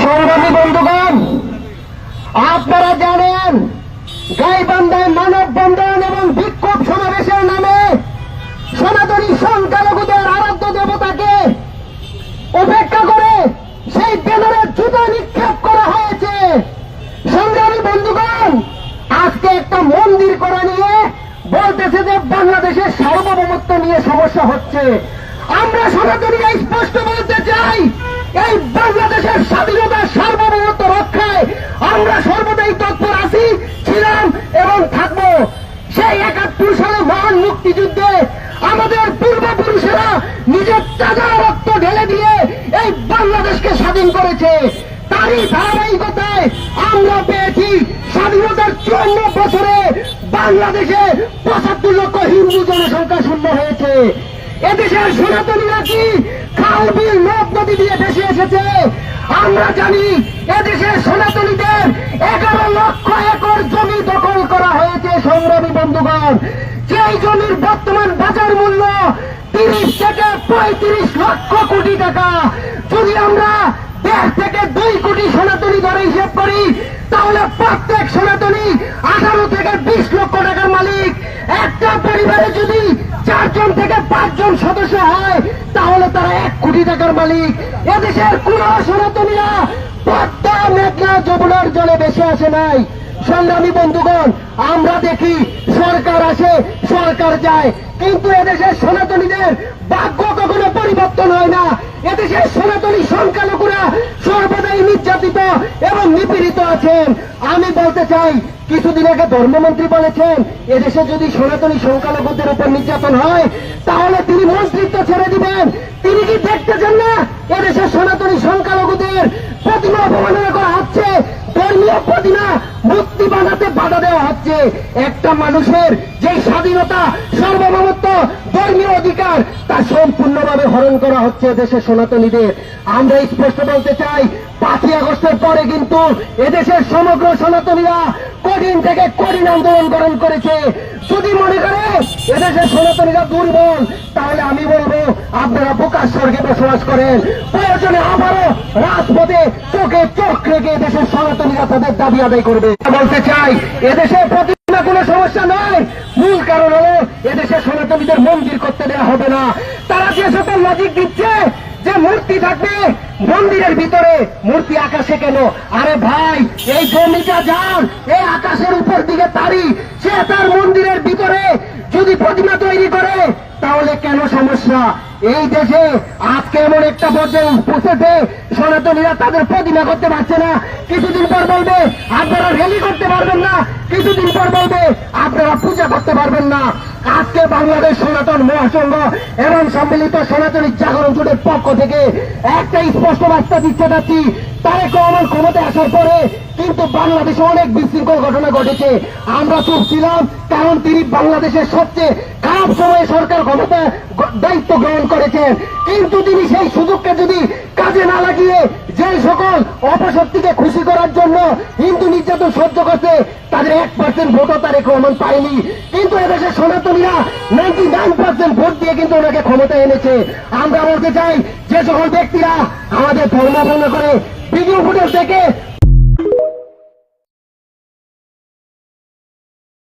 সংগ্রামী বন্ধুগণ, আপনারা জানেন গাইবান্ধায় মানববন্ধন এবং বিক্ষোভ সমাবেশের নামে সনাতনী সংখ্যালঘুদের আরাধ্য দেবতাকে উপেক্ষা করে সেই ব্যানারে জুতা নিক্ষেপ করা হয়েছে। সংগ্রামী বন্ধুগণ, আজকে একটা মন্দির করা নিয়ে বলতেছে যে বাংলাদেশের সার্বভৌমত্ব নিয়ে সমস্যা হচ্ছে। আমরা সনাতনীরা স্পষ্ট বলতে চাই, এই বাংলাদেশের স্বাধীনতা সার্বভৌমত্ব রক্ষায় আমরা সর্বদাই তৎপর আছি, ছিলাম এবং থাকবো। সেই ৭১ সালে মহান মুক্তিযুদ্ধে আমাদের পূর্বপুরুষেরা নিজের তাজা রক্ত ঢেলে দিয়ে এই বাংলাদেশকে স্বাধীন করেছে। তারই ধারাবাহিকতায় আমরা পেয়েছি স্বাধীনতার ৫৪ বছরে বাংলাদেশে ৭৫ লক্ষ হিন্দু জনসংখ্যা শূন্য হয়েছে। এদেশের সনাতনীরা কি খাল বিল নদ নদী দিয়ে ভেসে এসেছে? আমরা জানি এদেশের সনাতনীদের ১১ লক্ষ একর জমি দখল করা হয়েছে। সংগ্রামী বন্ধুগণ, যেই জমির বর্তমান বাজার মূল্য ৩০ থেকে ৩৫ লক্ষ কোটি টাকা। যদি আমরা ১.৫ থেকে ২ কোটি সনাতনী ধরে হিসেব করি, তাহলে প্রত্যেক সনাতনী ১৮ থেকে ২০ লক্ষ টাকার মালিক। একটা পরিবারে যদি ৪ জন থেকে ৫ জন সদস্য হয়, তাহলে তারা ১ কোটি টাকার মালিক। এদেশের কোন সনাতনীরা পদ্মা মেঘনা যমুনার জলে বেশি আসে নাই। সংগ্রামী বন্ধুগণ, আমরা দেখি সরকার আসে সরকার যায়, কিন্তু এদেশের সনাতনীদের ভাগ্য কখনো পরিবর্তন হয় না। এদেশের সনাতনী সংখ্যালঘুরা সর্বদাই নির্যাতিত এবং নিপীড়িত আছেন। আমি বলতে চাই, কিছুদিন আগে ধর্মমন্ত্রী বলেছেন এদেশে যদি সনাতনী সংখ্যালঘুদের উপর নির্যাতন হয় তাহলে তিনি মন্ত্রিত্ব ছেড়ে দিবেন। তিনি কি দেখতেছেন না এদেশের সনাতনী সংখ্যালঘুদের প্রতিমা অবমাননা করা হচ্ছে, ধর্মীয় প্রতিমা মূর্তি বানাতে বাধা দেওয়া হচ্ছে? একটা মানুষের যে স্বাধীনতা সার্বভৌমত্ব ধর্মীয় অধিকার তা সম্পূর্ণভাবে হরণ করা হচ্ছে দেশের সনাতনীদের। আমরা স্পষ্ট বলতে চাই, ৫ই আগস্টের পরে কিন্তু এদেশের সমগ্র সনাতনীরা কঠিন থেকে কঠিন আন্দোলন গ্রহণ করেছে। যদি মনে করে এদেশের সনাতনীরা দুর্বল, তাহলে আমি বলবো আপনারা বোকার স্বর্গে বসবাস করেন। প্রয়োজনে আবারও রাজপথে চোখে চোখ রেখে এদেশের সনাতনীরা তাদের দাবি আদায় করবে। বলতে চাই, এদেশের প্রতিদিনা কোনো সমস্যা নয়, মূল কারণ হলো এদেশের সনাতনীদের মন্দির করতে দেওয়া হবে না। তারা যে সকল লজিক দিচ্ছে যে মূর্তি থাকবে মন্দিরের ভিতরে, মূর্তি আকাশে কেন? আরে ভাই, এই জমিটা যান, এই আকাশের উপর দিকে তারি, সে তার মন্দিরের ভিতরে যদি প্রতিমা তৈরি করে তাহলে কেন সমস্যা? এই দেশে আজকে এমন একটা পর্যায়ে পৌঁছেছে সনাতনীরা তাদের প্রতিমা করতে পারছে না। কিছুদিন পর বলবে আপনারা র্যালি করতে পারবেন না, কিছুদিন পর বলবে আপনারা পূজা করতে পারবেন না। আজকে বাংলাদেশ সনাতন মহাসংঘ এবং সম্মিলিত সনাতনী জাগরণ জোটের পক্ষ থেকে একটা স্পষ্ট বার্তা দিতে যাচ্ছি, তারেক রহমান ক্ষমতায় আসার পরে কিন্তু বাংলাদেশে অনেক বিশৃঙ্খল ঘটনা ঘটেছে। আমরা চুপ ছিলাম, কারণ তিনি বাংলাদেশের সবচেয়ে খারাপ সময়ে সরকার ক্ষমতা দায়িত্ব গ্রহণ করেছেন। কিন্তু তিনি সেই সুযোগকে যদি কাজে না লাগিয়ে যে সকল অপশক্তিকে খুশি করার জন্য হিন্দু নির্যাতন সহ্য করছে, তাদের 1% ভোটও তারেক রহমান পায়নি। কিন্তু এদেশের সনাতনীরা 99% ভোট দিয়ে কিন্তু ওনাকে ক্ষমতায় এনেছে। আমরা বলতে চাই, যে সকল ব্যক্তিরা আমাদের ধর্ম ভঙ্গ করে ভিডিও ফুটেজ থেকে